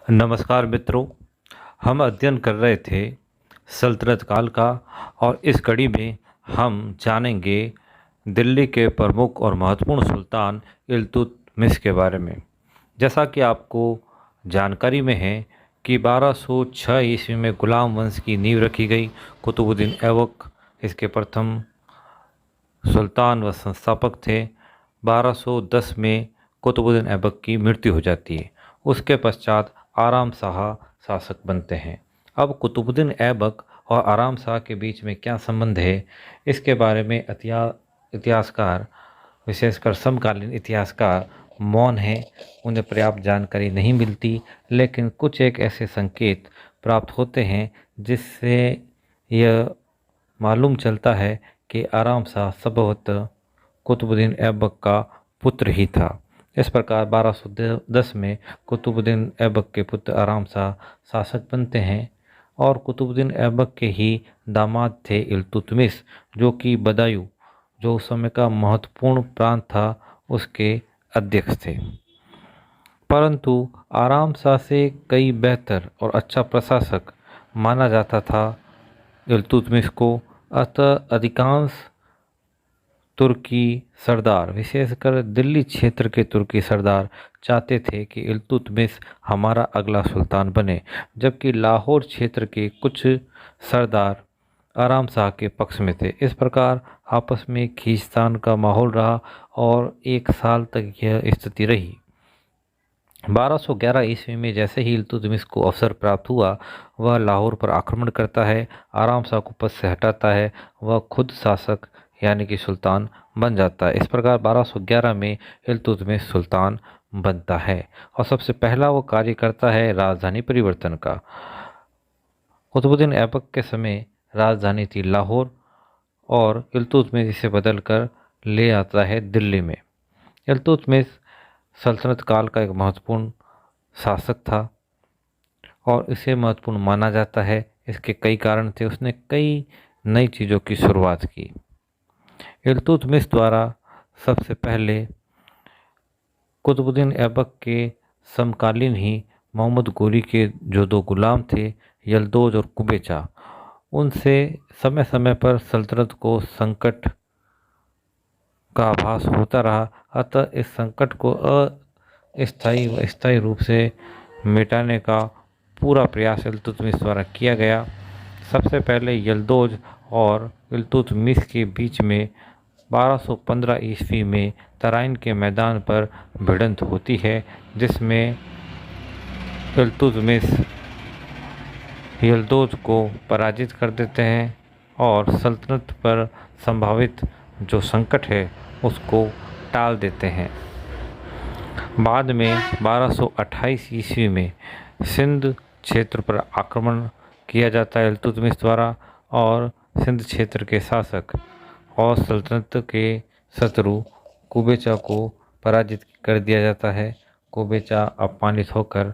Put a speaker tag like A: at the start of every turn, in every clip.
A: नमस्कार मित्रों। हम अध्ययन कर रहे थे सल्तनत काल का और इस कड़ी में हम जानेंगे दिल्ली के प्रमुख और महत्वपूर्ण सुल्तान इल्तुतमिश के बारे में। जैसा कि आपको जानकारी में है कि 1206 ईस्वी में गुलाम वंश की नींव रखी गई। कुतुबुद्दीन ऐबक इसके प्रथम सुल्तान व संस्थापक थे। 1210 में कुतुबुद्दीन ऐबक की मृत्यु हो जाती है। उसके पश्चात आराम शाह शासक बनते हैं। अब कुतुबुद्दीन ऐबक और आराम शाह के बीच में क्या संबंध है, इसके बारे में इतिहासकार, विशेषकर समकालीन इतिहासकार मौन हैं। उन्हें पर्याप्त जानकारी नहीं मिलती, लेकिन कुछ एक ऐसे संकेत प्राप्त होते हैं जिससे यह मालूम चलता है कि आराम शाह संभवतः कुतुबुद्दीन ऐबक का पुत्र ही था। इस प्रकार 1210 में कुतुबुद्दीन ऐबक के पुत्र आराम शाह शासक बनते हैं और कुतुबुद्दीन ऐबक के ही दामाद थे इल्तुतमिश, जो कि बदायूं, जो उस समय का महत्वपूर्ण प्रांत था, उसके अध्यक्ष थे। परंतु आराम शाह से कई बेहतर और अच्छा प्रशासक माना जाता था इल्तुतमिश को। अतः अधिकांश तुर्की सरदार, विशेषकर दिल्ली क्षेत्र के तुर्की सरदार, चाहते थे कि इल्तुतमिश हमारा अगला सुल्तान बने, जबकि लाहौर क्षेत्र के कुछ सरदार आराम शाह के पक्ष में थे। इस प्रकार आपस में खींचतान का माहौल रहा और 1 साल तक यह स्थिति रही। 1211 ईस्वी में जैसे ही इल्तुतमिश को अवसर प्राप्त हुआ, वह लाहौर पर आक्रमण करता है, आराम शाह को पद से हटाता है, वह खुद शासक यानी कि सुल्तान बन जाता है। इस प्रकार 1211 में इल्तुतमिश सुल्तान बनता है और सबसे पहला वो कार्य करता है राजधानी परिवर्तन का। कुतुबुद्दीन ऐबक के समय राजधानी थी लाहौर और इल्तुतमिश इसे बदल कर ले आता है दिल्ली में। इल्तुतमिश सल्तनत काल का एक महत्वपूर्ण शासक था और इसे महत्वपूर्ण माना जाता है। इसके कई कारण थे। उसने कई नई चीज़ों की शुरुआत की। इल्तुतमिश द्वारा सबसे पहले कुतुबुद्दीन ऐबक के समकालीन ही मोहम्मद गोरी के जो 2 गुलाम थे, यल्दोज और कुबेचा, उनसे समय समय पर सल्तनत को संकट का आभास होता रहा। अतः इस संकट को अस्थायी व स्थायी रूप से मिटाने का पूरा प्रयास इल्तुतमिश द्वारा किया गया। सबसे पहले यल्दोज और इल्तुतमिश के बीच में 1215 ईस्वी में तराइन के मैदान पर भिड़ंत होती है, जिसमें इल्तुतमिश यल्दोज को पराजित कर देते हैं और सल्तनत पर संभावित जो संकट है उसको टाल देते हैं। बाद में 1228 ईस्वी में सिंध क्षेत्र पर आक्रमण किया जाता है इल्तुतमिश द्वारा और सिंध क्षेत्र के शासक और सल्तनत के शत्रु कुबेचा को पराजित कर दिया जाता है। कुबेचा अपमानित होकर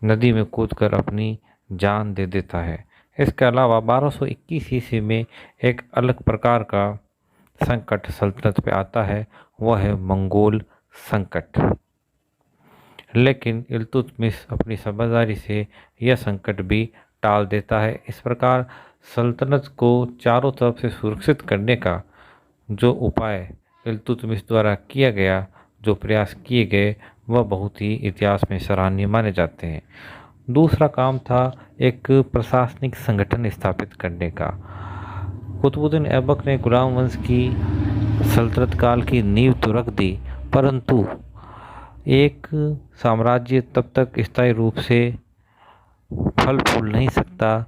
A: नदी में कूदकर अपनी जान दे देता है। इसके अलावा 1221 ईस्वी में एक अलग प्रकार का संकट सल्तनत पे आता है, वह है मंगोल संकट। लेकिन इल्तुतमिश अपनी समझदारी से यह संकट भी टाल देता है। इस प्रकार सल्तनत को चारों तरफ से सुरक्षित करने का जो उपाय इल्तुतमिश द्वारा किया गया, जो प्रयास किए गए, वह बहुत ही इतिहास में सराहनीय माने जाते हैं। दूसरा काम था एक प्रशासनिक संगठन स्थापित करने का। कुतुबुद्दीन ऐबक ने गुलाम वंश की सल्तनत काल की नींव तो रख दी, परंतु एक साम्राज्य तब तक स्थायी रूप से फल फूल नहीं सकता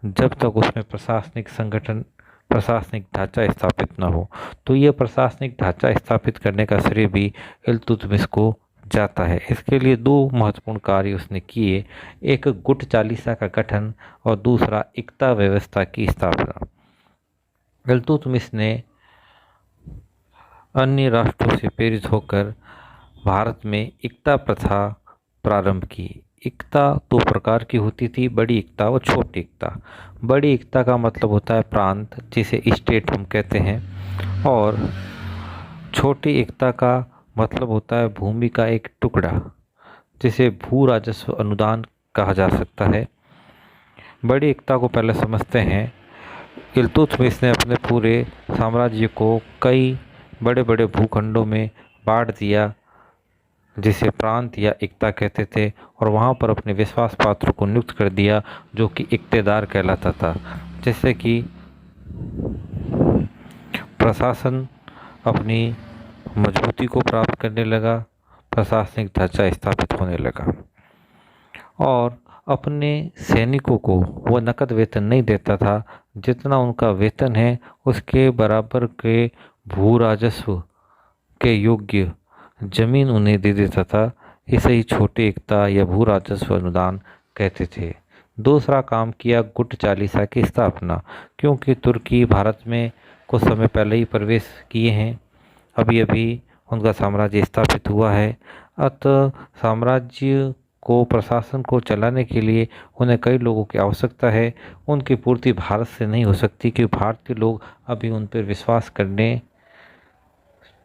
A: जब तक उसमें प्रशासनिक ढांचा स्थापित न हो। तो यह प्रशासनिक ढांचा स्थापित करने का श्रेय भी इल्तुतमिश को जाता है। इसके लिए 2 महत्वपूर्ण कार्य उसने किए, एक गुट चालीसा का गठन और दूसरा इक्ता व्यवस्था की स्थापना। इल्तुतमिश ने अन्य राष्ट्रों से प्रेरित होकर भारत में इक्ता प्रथा प्रारंभ की। इक्ता 2 प्रकार की होती थी, बड़ी इक्ता और छोटी इक्ता। बड़ी इक्ता का मतलब होता है प्रांत, जिसे स्टेट हम कहते हैं, और छोटी इक्ता का मतलब होता है भूमि का एक टुकड़ा, जिसे भू राजस्व अनुदान कहा जा सकता है। बड़ी एकता को पहले समझते हैं। इल्तुतमिश ने अपने पूरे साम्राज्य को कई बड़े बड़े भूखंडों में बांट दिया, जिसे प्रांत या एकता कहते थे, और वहाँ पर अपने विश्वास पात्र को नियुक्त कर दिया जो कि इक्तेदार कहलाता था, जिससे कि प्रशासन अपनी मजबूती को प्राप्त करने लगा, प्रशासनिक ढांचा स्थापित होने लगा। और अपने सैनिकों को वह नकद वेतन नहीं देता था, जितना उनका वेतन है उसके बराबर के भू राजस्व के योग्य जमीन उन्हें दे देता था। इसे ही छोटी एकता या भू राजस्व अनुदान कहते थे। दूसरा काम किया गुट चालीसा की स्थापना, क्योंकि तुर्की भारत में कुछ समय पहले ही प्रवेश किए हैं, अभी अभी उनका साम्राज्य स्थापित हुआ है। अतः साम्राज्य को, प्रशासन को चलाने के लिए उन्हें कई लोगों की आवश्यकता है। उनकी पूर्ति भारत से नहीं हो सकती, क्योंकि भारतीय लोग अभी उन पर विश्वास करने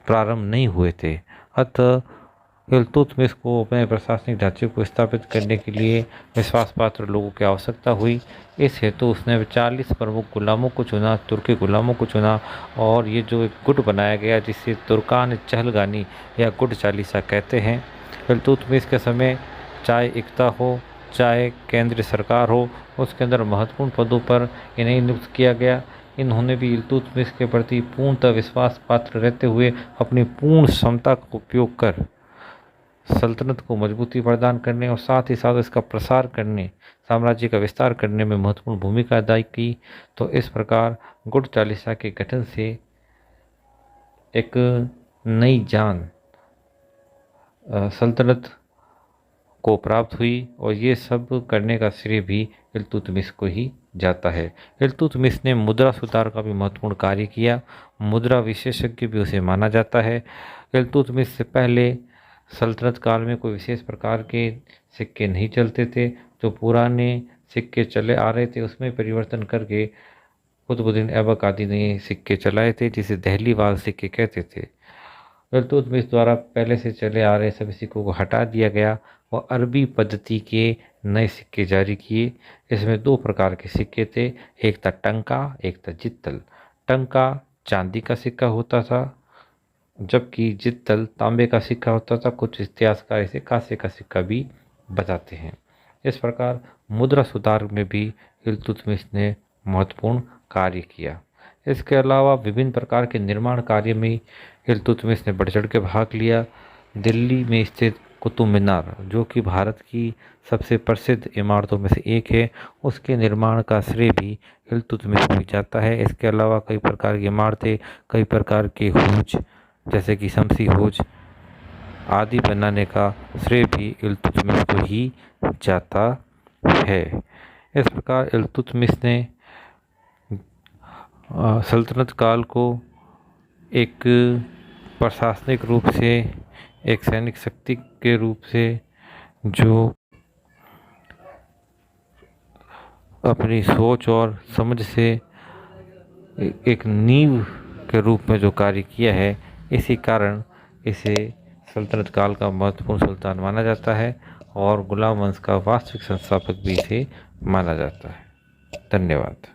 A: प्रारंभ नहीं हुए थे। अतः इल्तुतमिश को अपने प्रशासनिक ढांचे को स्थापित करने के लिए विश्वास पात्र लोगों की आवश्यकता हुई। इस हेतु उसने 40 प्रमुख गुलामों को चुना, तुर्की गुलामों को चुना, और ये जो एक गुट बनाया गया जिसे तुर्कान चहलगानी या गुट चालीसा कहते हैं। इल्तुतमिश के समय चाहे एकता हो, चाहे केंद्रीय सरकार हो, उसके अंदर महत्वपूर्ण पदों पर इन्हें नियुक्त किया गया। इन्होंने भी इल्तुतमिश के प्रति पूर्णतः विश्वास पात्र रहते हुए अपनी पूर्ण क्षमता का उपयोग कर सल्तनत को मजबूती प्रदान करने और साथ ही साथ इसका प्रसार करने, साम्राज्य का विस्तार करने में महत्वपूर्ण भूमिका अदा की। तो इस प्रकार गुट चालीसा के गठन से एक नई जान सल्तनत को प्राप्त हुई, और ये सब करने का श्रेय भी इल्तुतमिश को ही जाता है। इल्तुतमिश ने मुद्रा सुधार का भी महत्वपूर्ण कार्य किया, मुद्रा विशेषज्ञ भी उसे माना जाता है। इल्तुतमिश से पहले सल्तनत काल में कोई विशेष प्रकार के सिक्के नहीं चलते थे। जो पुराने सिक्के चले आ रहे थे उसमें परिवर्तन करके कुतुबुद्दीन ऐबक आदि ने सिक्के चलाए थे, जिसे दहलीवाल सिक्के कहते थे। इल्तुतमिश द्वारा पहले से चले आ रहे सभी सिक्कों को हटा दिया गया और अरबी पद्धति के नए सिक्के जारी किए। इसमें 2 प्रकार के सिक्के थे, एक था टंका, एक था जित्तल। टंका चांदी का सिक्का होता था, जबकि जित्तल तांबे का सिक्का होता था। कुछ इतिहासकार इसे कांसे का सिक्का भी बताते हैं। इस प्रकार मुद्रा सुधार में भी इल्तुतमिश ने महत्वपूर्ण कार्य किया। इसके अलावा विभिन्न प्रकार के निर्माण कार्य में इल्तुतमिश ने बढ़ चढ़ के भाग लिया। दिल्ली में स्थित कुतुब मीनार, जो कि भारत की सबसे प्रसिद्ध इमारतों में से एक है, उसके निर्माण का श्रेय भी इल्तुतमिश को जाता है। इसके अलावा कई प्रकार की इमारतें, कई प्रकार के हौज जैसे कि शमसी हौज आदि बनाने का श्रेय भी इल्तुतमिश को ही जाता है। इस प्रकार इल्तुतमिश ने सल्तनत काल को एक प्रशासनिक रूप से, एक सैनिक शक्ति के रूप से, जो अपनी सोच और समझ से एक नींव के रूप में जो कार्य किया है, इसी कारण इसे सल्तनत काल का महत्वपूर्ण सुल्तान माना जाता है और गुलाम वंश का वास्तविक संस्थापक भी इसे माना जाता है। धन्यवाद।